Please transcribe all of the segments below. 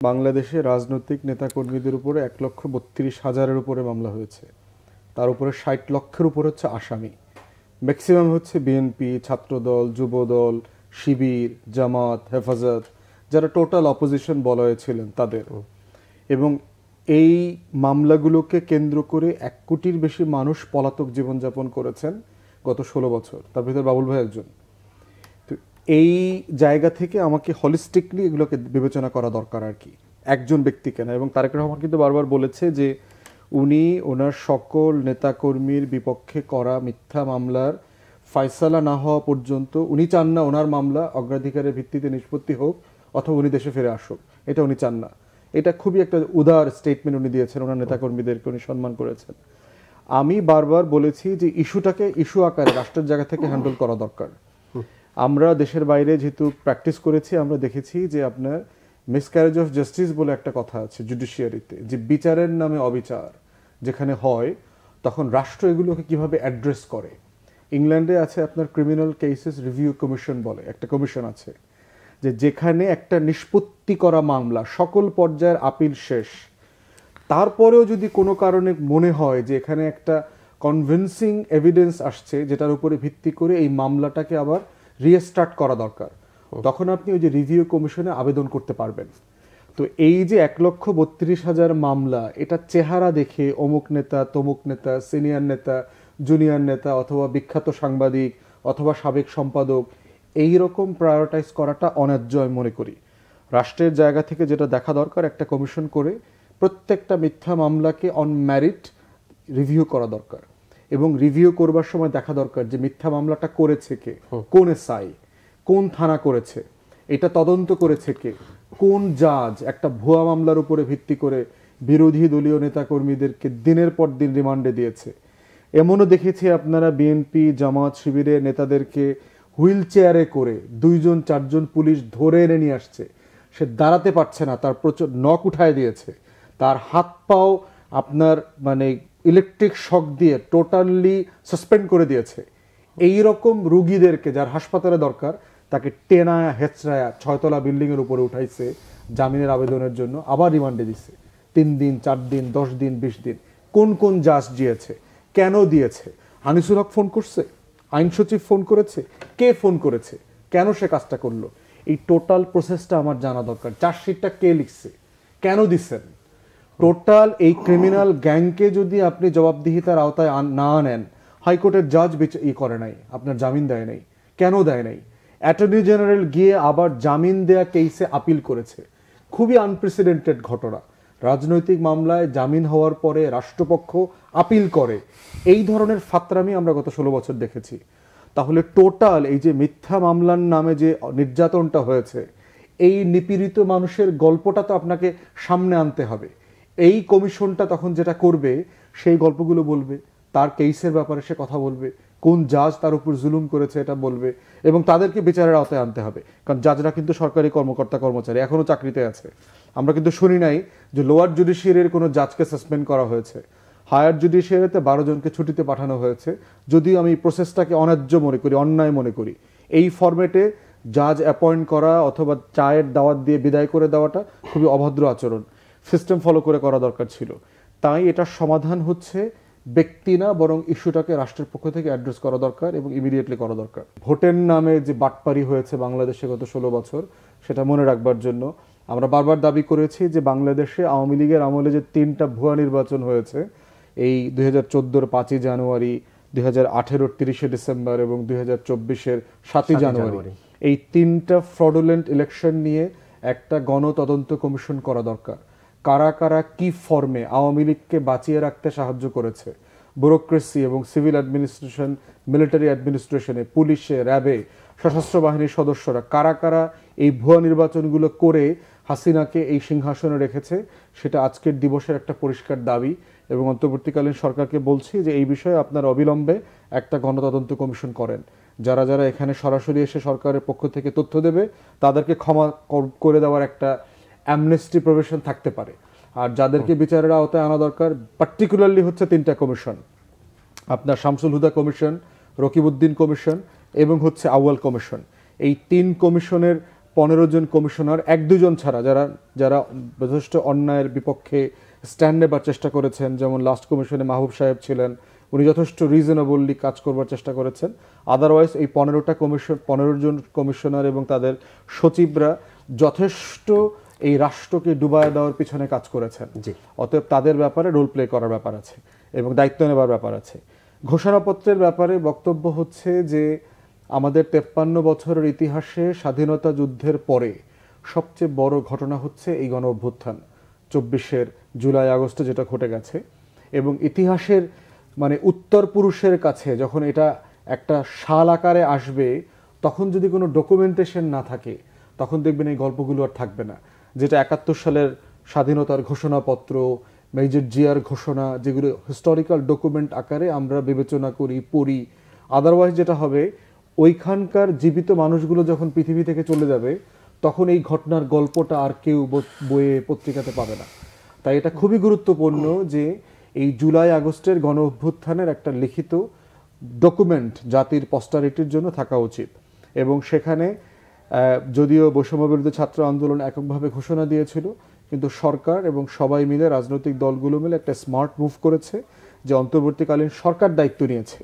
বাংলাদেশে রাজনৈতিক নেতাকর্মীদের উপরে ১,৩২,০০০-এর উপরে মামলা হয়েছে। তার উপরে ৬০ লক্ষের উপর হচ্ছে আসামি। ম্যাক্সিমাম হচ্ছে বিএনপি, ছাত্রদল, যুবদল, শিবির, জামাত, হেফাজত, যারা টোটাল অপোজিশন বলয়ে ছিলেন তাদের। এবং এই মামলাগুলোকে কেন্দ্র করে ১ কোটির বেশি মানুষ পলাতক জীবনযাপন করেছেন গত ১৬ বছর। তার ভিতরে বাবুল ভাই একজন। তো এই জায়গা থেকে আমাকে হলিস্টিকলি এগুলোকে বিবেচনা করা দরকার আর কি, একজন ব্যক্তিকে না। এবং তারেক রহমান কিন্তু বারবার বলেছে যে উনি ওনার সকল নেতাকর্মীর বিপক্ষে করা মিথ্যা মামলার ফয়সালা না হওয়া পর্যন্ত উনি চান না ওনার মামলা অগ্রাধিকারের ভিত্তিতে নিষ্পত্তি হোক অথবা উনি দেশে ফিরে আসুক, এটা উনি চান না। এটা খুবই একটা উদার স্টেটমেন্ট উনি দিয়েছেন, ওনার নেতাকর্মীদেরকে উনি সম্মান করেছেন। আমি বারবার বলেছি যে ইস্যুটাকে ইস্যু আকারে রাষ্ট্রের জায়গা থেকে হ্যান্ডেল করা দরকার। আমরা দেশের বাইরে যেহেতু প্র্যাকটিস করেছি, আমরা দেখেছি যে আপনার মিসক্যারেজ অফ জাস্টিস বলে একটা কথা আছে জুডিশিয়ারিতে, যে বিচারের নামে অবিচার যেখানে হয় তখন রাষ্ট্র এগুলোকে কিভাবে অ্যাড্রেস করে। ইংল্যান্ডে আছে আপনার ক্রিমিনাল কেসেস রিভিউ কমিশন বলে একটা কমিশন আছে, যে যেখানে একটা নিষ্পত্তি করা মামলা সকল পর্যায়ের আপিল শেষ, তারপরেও যদি কোনো কারণে মনে হয় যে এখানে একটা কনভিন্সিং এভিডেন্স আসছে যেটার উপরে ভিত্তি করে এই মামলাটাকে আবার রিস্টার্ট করা দরকার, তখন আপনি ওই যে রিভিউ কমিশনে আবেদন করতে পারবেন। তো এই যে ১,৩২,০০০ মামলা, এটা চেহারা দেখে অমুক নেতা, তমুক নেতা, সিনিয়র নেতা, জুনিয়র নেতা অথবা বিখ্যাত সাংবাদিক অথবা সাবেক সম্পাদক এই রকম প্রায়োরিটাইজ করাটা অন্যায্য আমি মনে করি। রাষ্ট্রের জায়গা থেকে যেটা দেখা দরকার, একটা কমিশন করে প্রত্যেকটা মিথ্যা মামলাকে অন ম্যারিট রিভিউ করা দরকার। এবং রিভিউ করবার সময় দেখা দরকার যে মিথ্যা মামলাটা করেছে কে, কোন এসআই, কোন থানা করেছে, এটা তদন্ত করেছে কে, কোন জাজ একটা ভুয়া মামলার উপরে ভিত্তি করে বিরোধী দলীয় নেতাকর্মীদেরকে দিনের পর দিন রিমান্ডে দিয়েছে। এমনও দেখেছি আপনারা বিএনপি, জামাত, শিবিরের নেতাদেরকে হুইল চেয়ারে করে ২-৪জন পুলিশ ধরে এনে নিয়ে আসছে, সে দাঁড়াতে পারছে না, তার প্রচুর নখ উঠায় দিয়েছে, তার হাত পাও আপনার মানে ইলেকট্রিক শক দিয়ে টোটালি সাসপেন্ড করে দিয়েছে। এই রকম রুগীদেরকে যার হাসপাতালে দরকার তাকে টেনায়া হেচড়ায়া ৬তলা বিল্ডিংয়ের উপরে উঠাইছে জামিনের আবেদনের জন্য, আবার রিমান্ডে দিচ্ছে ৩ দিন, ৪ দিন, ১০ দিন, ২০ দিন। কোন কোন জাজ দিয়েছে, কেন দিয়েছে? আনিসুল হক ফোন করছে, আইন সচিব ফোন করেছে, কে ফোন করেছে, কেন সে কাজটা করলো, এই টোটাল প্রসেসটা আমার জানা দরকার। চার্জশিটটা কে লিখছে, কেন দিচ্ছেন, টোটাল এই ক্রিমিনাল গ্যাংকে যদি আপনি জবাবদিহিতার আওতায় না আনেন, হাইকোর্টের জাজ করে নাই, আপনার জামিন দেয় নাই, কেন দেয় নাই? অ্যাটর্নি জেনারেল গিয়ে আবার জামিন দেয়া কেসে আপিল করেছে, খুবই আনপ্রেসিডেন্টেড ঘটনা। রাজনৈতিক মামলায় জামিন হওয়ার পরে রাষ্ট্রপক্ষ আপিল করে, এই ধরনের ফাতরামি আমরা গত ১৬ বছর দেখেছি। তাহলে টোটাল এই যে মিথ্যা মামলার নামে যে নির্যাতনটা হয়েছে, এই নিপীড়িত মানুষের গল্পটা তো আপনাকে সামনে আনতে হবে। এই কমিশনটা তখন যেটা করবে, সেই গল্পগুলো বলবে, তার কেসের ব্যাপারে সে কথা বলবে, কোন জাজ তার উপর জুলুম করেছে এটা বলবে, এবং তাদেরকে বিচারের আওতায় আনতে হবে। কারণ জাজরা কিন্তু সরকারি কর্মকর্তা কর্মচারী, এখনও চাকরিতে আছে। আমরা কিন্তু শুনি নাই যে লোয়ার জুডিশিয়ারির কোনো জাজকে সাসপেন্ড করা হয়েছে, হায়ার জুডিশিয়ারিতে ১২ জনকে ছুটিতে পাঠানো হয়েছে। যদিও আমি প্রসেসটাকে অন্যায্য মনে করি, অন্যায় মনে করি, এই ফরম্যাটে জাজ অ্যাপয়েন্ট করা অথবা চায়ের দাওয়াত দিয়ে বিদায় করে দেওয়াটা খুবই অভদ্র আচরণ। সিস্টেম ফলো করে করা দরকার ছিল। তাই এটার সমাধান হচ্ছে ব্যক্তি না, বরং ইস্যুটাকে রাষ্ট্রের পক্ষ থেকে অ্যাড্রেস করা দরকার এবং ইমিডিয়েটলি করা দরকার। ভোটের নামে যে বাটপারি হয়েছে বাংলাদেশে গত ১৬ বছর, সেটা মনে রাখবার জন্য আমরা বারবার দাবি করেছি যে বাংলাদেশে আওয়ামী লীগের আমলে যে ৩টা ভুয়া নির্বাচন হয়েছে, এই ২০১৪-র ৫ই জানুয়ারি, ২০১৮-র ৩০শে ডিসেম্বর এবং ২০২৪-এর ৭ই জানুয়ারি, এই 3টা ফ্রডুলেন্ট ইলেকশন নিয়ে একটা গণতদন্ত কমিশন করা দরকার। কারা কারা কি ফর্মে আওয়ামী লীগকে বাঁচিয়ে রাখতে সাহায্য করেছে, ব্যুরোক্রেসি এবং সিভিল অ্যাডমিনিস্ট্রেশন, মিলিটারি অ্যাডমিনিস্ট্রেশনে, পুলিশে, র্যাবে, সশস্ত্র বাহিনীর সদস্যরা কারা কারা এই ভুয়া নির্বাচনগুলো করে হাসিনাকে এই সিংহাসনে রেখেছে, সেটা আজকের দিবসের একটা পরিষ্কার দাবি। এবং অন্তর্বর্তীকালীন সরকারকে বলছি যে এই বিষয়ে আপনারা অবিলম্বে একটা গণতদন্ত কমিশন করেন। যারা যারা এখানে সরাসরি এসে সরকারের পক্ষ থেকে তথ্য দেবে তাদেরকে ক্ষমা করে দেওয়ার একটা অ্যামনেস্টি প্রভিশন থাকতে পারে। আর যাদেরকে বিচারের আওতায় আনা দরকার পার্টিকুলারলি হচ্ছে 3টা কমিশন, আপনার শামসুল হুদা কমিশন, রকিবউদ্দিন কমিশন এবং হচ্ছে আউয়াল কমিশন। এই 3 কমিশনের 15 জন কমিশনার, 1-2 জন ছাড়া যারা যারা যথেষ্ট অন্যায়ের বিপক্ষে স্ট্যান্ড নেবার চেষ্টা করেছেন, যেমন লাস্ট কমিশনে মাহবুব সাহেব ছিলেন, উনি যথেষ্ট রিজনেবলি কাজ করবার চেষ্টা করেছেন। আদারওয়াইজ এই 15 জন কমিশনার এবং তাদের সচিবরা যথেষ্ট এই রাষ্ট্রকে ডুবায় দেওয়ার পিছনে কাজ করেছেন। অতএব তাদের ব্যাপারে রোল প্লে করার ব্যাপার আছে এবং দায়িত্ব নেবার ব্যাপার আছে। ঘোষণাপত্রের ব্যাপারে বক্তব্য হচ্ছে যে আমাদের 53 বছরের ইতিহাসে স্বাধীনতা যুদ্ধের পরে সবচেয়ে বড় ঘটনা হচ্ছে এই গণ অভ্যুত্থান, 24 জুলাই আগস্টে যেটা ঘটে গেছে। এবং ইতিহাসের মানে উত্তর পুরুষের কাছে যখন এটা একটা শাল আকারে আসবে, তখন যদি কোনো ডকুমেন্টেশন না থাকে, তখন দেখবেন এই গল্পগুলো আর থাকবে না। যেটা 71 সালের স্বাধীনতার ঘোষণাপত্র, মেজর জিয়ার ঘোষণা, যেগুলো হিস্টোরিক্যাল ডকুমেন্ট আকারে আমরা বিবেচনা করি, পড়ি। আদারওয়াইজ যেটা হবে, ওইখানকার জীবিত মানুষগুলো যখন পৃথিবী থেকে চলে যাবে, তখন এই ঘটনার গল্পটা আর কেউ বইয়ে পত্রিকাতে পাবে না। তাই এটা খুবই গুরুত্বপূর্ণ যে এই জুলাই আগস্টের গণ অভ্যুত্থানের একটা লিখিত ডকুমেন্ট জাতির পস্টারিটির জন্য থাকা উচিত। এবং সেখানে যদিও বৈষম্য বিরোধী ছাত্র আন্দোলন এককভাবে ঘোষণা দিয়েছিল, কিন্তু সরকার এবং সবাই মিলে, রাজনৈতিক দলগুলো মিলে একটা স্মার্ট মুভ করেছে যে অন্তর্বর্তীকালীন সরকার দায়িত্ব নিয়েছে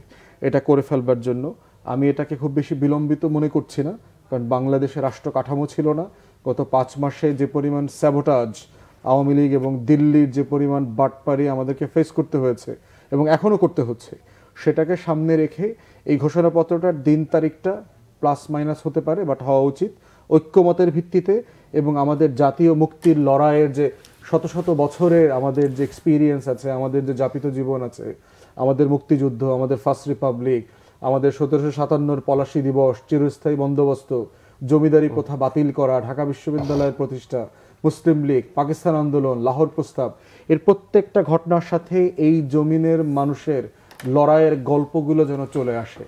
এটা করে ফেলবার জন্য। আমি এটাকে খুব বেশি বিলম্বিত মনে করছি না, কারণ বাংলাদেশের রাষ্ট্র কাঠামো ছিল না। গত 5 মাসে যে পরিমাণ স্যাবোটাজ আওয়ামী লীগ এবং দিল্লির যে পরিমাণ বাটপারি আমাদেরকে ফেস করতে হয়েছে এবং এখনও করতে হচ্ছে, সেটাকে সামনে রেখে এই ঘোষণাপত্রটার দিন তারিখটা প্লাস মাইনাস হতে পারে, বাট হওয়া উচিত ঐক্যমতের ভিত্তিতে। এবং আমাদের জাতীয় মুক্তির লড়াইয়ের যে শত শত বছরের আমাদের যে এক্সপিরিয়েন্স আছে, আমাদের যে যাপিত জীবন আছে, আমাদের মুক্তিযুদ্ধ, আমাদের ফার্স্ট রিপাবলিক, আমাদের 1757 পলাশী দিবস, চিরস্থায়ী বন্দোবস্ত, জমিদারি প্রথা বাতিল করা, ঢাকা বিশ্ববিদ্যালয়ের প্রতিষ্ঠা, মুসলিম লীগ, পাকিস্তান আন্দোলন, লাহোর প্রস্তাব, এর প্রত্যেকটা ঘটনার সাথে এই জমিনের মানুষের লড়াইয়ের গল্পগুলো যেন চলে আসে।